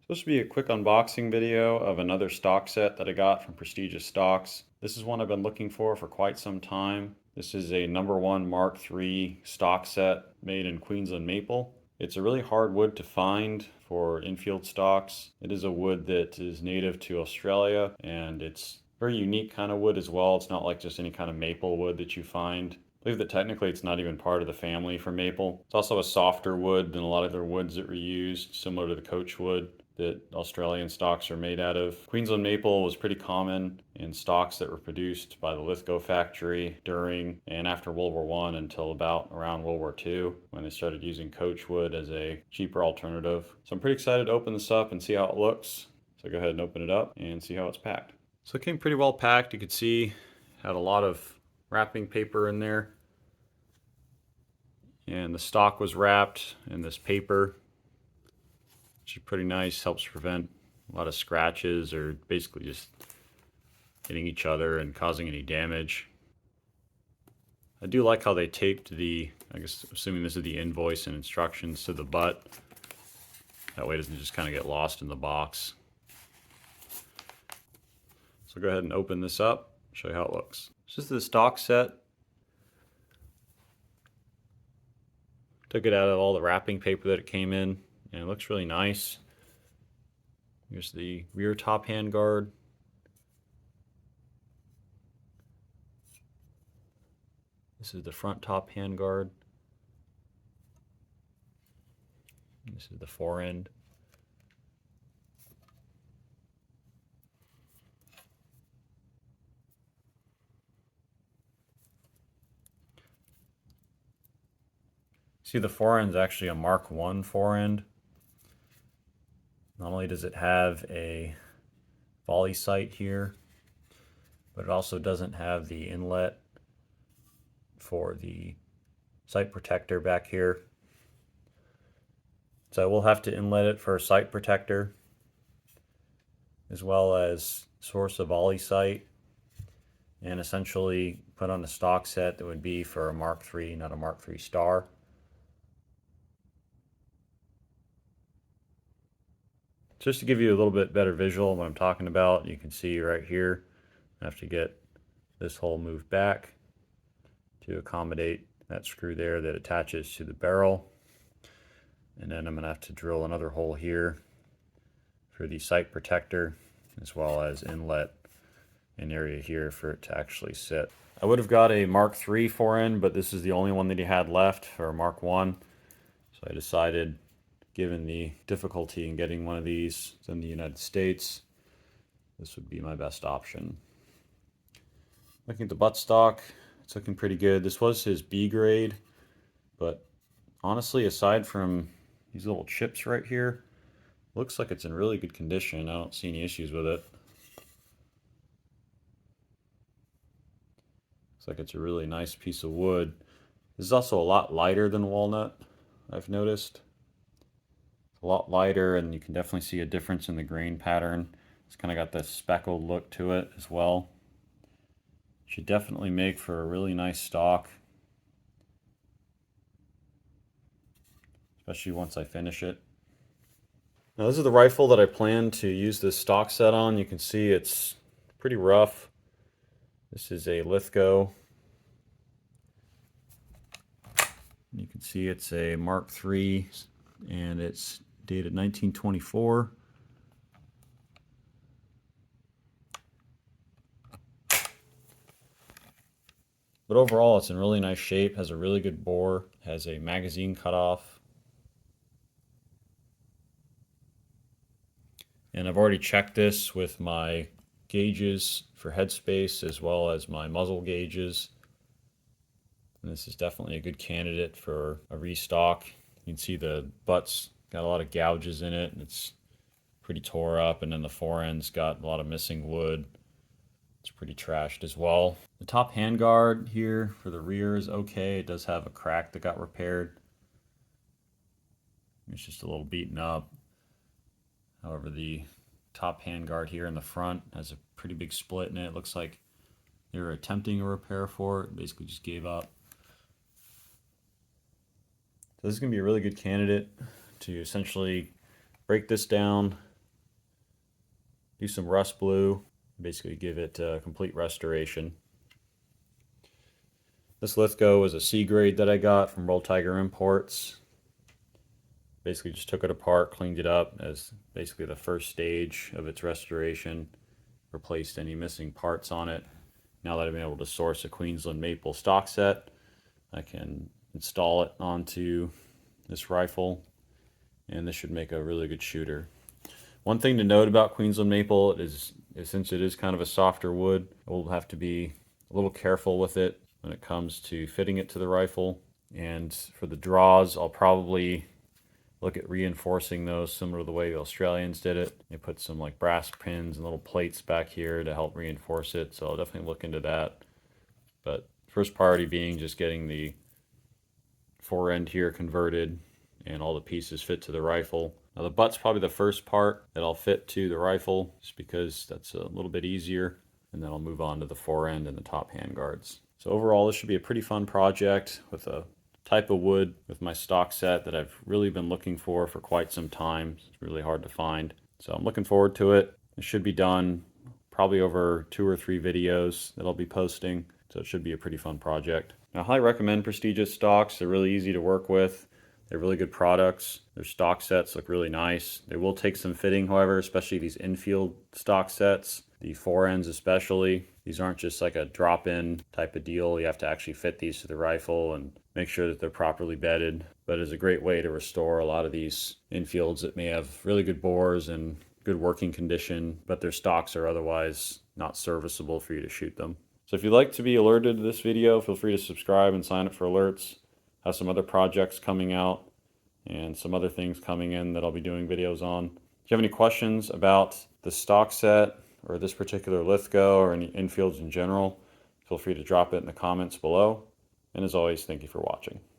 This will be a quick unboxing video of another stock set that I got from Prestigious Stocks. This is one I've been looking for quite some time. This is a #1 Mark III stock set made in Queensland Maple. It's a really hard wood to find for Enfield stocks. It is a wood that is native to Australia, and it's very unique kind of wood as well. It's not like just any kind of maple wood that you find. I believe that technically it's not even part of the family for maple. It's also a softer wood than a lot of other woods that were used, similar to the coach wood that Australian stocks are made out of. Queensland maple was pretty common in stocks that were produced by the Lithgow factory during and after World War I until about around World War II, when they started using coach wood as a cheaper alternative. So I'm pretty excited to open this up and see how it looks. So go ahead and open it up and see how it's packed. So it came pretty well packed. You could see had a lot of wrapping paper in there. And the stock was wrapped in this paper, which is pretty nice. Helps prevent a lot of scratches or basically just hitting each other and causing any damage. I do like how they taped the, I guess assuming this is the invoice and instructions, to the butt. That way it doesn't just kind of get lost in the box. So go ahead and open this up, show you how it looks. This is the stock set. Took it out of all the wrapping paper that it came in, and it looks really nice. Here's the rear top handguard. This is the front top handguard. This is the fore end. See, the fore end is actually a Mark I fore end. Not only does it have a volley sight here, but it also doesn't have the inlet for the sight protector back here. So I will have to inlet it for a sight protector, as well as source of volley sight, and essentially put on a stock set that would be for a Mark III, not a Mark III Star. Just to give you a little bit better visual of what I'm talking about, you can see right here, I have to get this hole moved back to accommodate that screw there that attaches to the barrel. And then I'm going to have to drill another hole here for the sight protector, as well as inlet an area here for it to actually sit. I would have got a Mark III fore end, but this is the only one that he had left for a Mark I. So I decided, given the difficulty in getting one of these in the United States, this would be my best option. Looking at the buttstock, it's looking pretty good. This was his B grade, but honestly, aside from these little chips right here, looks like it's in really good condition. I don't see any issues with it. Looks like it's a really nice piece of wood. This is also a lot lighter than walnut, I've noticed. It's a lot lighter, and you can definitely see a difference in the grain pattern. It's kind of got this speckled look to it as well. Should definitely make for a really nice stock, especially once I finish it. Now this is the rifle that I plan to use this stock set on. You can see it's pretty rough. This is a Lithgow. You can see it's a Mark III, and it's dated 1924. But overall, it's in really nice shape, has a really good bore, has a magazine cutoff. And I've already checked this with my gauges for headspace as well as my muzzle gauges. And this is definitely a good candidate for a restock. You can see the butt's got a lot of gouges in it, and it's pretty tore up, and then the fore end's got a lot of missing wood. It's pretty trashed as well. The top handguard here for the rear is okay. It does have a crack that got repaired. It's just a little beaten up. However, the top handguard here in the front has a pretty big split in it. It looks like they were attempting a repair for it, basically just gave up. So this is going to be a really good candidate to essentially break this down, do some rust blue, basically give it a complete restoration. This Lithgow is a C grade that I got from Roll Tiger Imports. Basically just took it apart, cleaned it up as basically the first stage of its restoration, replaced any missing parts on it. Now that I've been able to source a Queensland Maple stock set, I can install it onto this rifle, and this should make a really good shooter. One thing to note about Queensland Maple is since it is kind of a softer wood, we'll have to be a little careful with it when it comes to fitting it to the rifle. And for the draws, I'll probably look at reinforcing those similar to the way the Australians did it. They put some like brass pins and little plates back here to help reinforce it, so I'll definitely look into that. But first priority being just getting the fore end here converted and all the pieces fit to the rifle. Now the butt's probably the first part that I'll fit to the rifle, just because that's a little bit easier, and then I'll move on to the fore end and the top handguards. So overall, this should be a pretty fun project with a type of wood with my stock set that I've really been looking for quite some time. It's really hard to find. So I'm looking forward to it. It should be done probably over 2 or 3 videos that I'll be posting. So it should be a pretty fun project. Now, I highly recommend Prestigious stocks. They're really easy to work with. They're really good products. Their stock sets look really nice. They will take some fitting, however, especially these Enfield stock sets, the fore ends especially. These aren't just like a drop-in type of deal. You have to actually fit these to the rifle and make sure that they're properly bedded. But it's a great way to restore a lot of these Enfields that may have really good bores and good working condition, but their stocks are otherwise not serviceable for you to shoot them. So if you'd like to be alerted to this video, feel free to subscribe and sign up for alerts. I have some other projects coming out and some other things coming in that I'll be doing videos on. If you have any questions about the stock set or this particular Lithgow or any Enfields in general, feel free to drop it in the comments below. And as always, thank you for watching.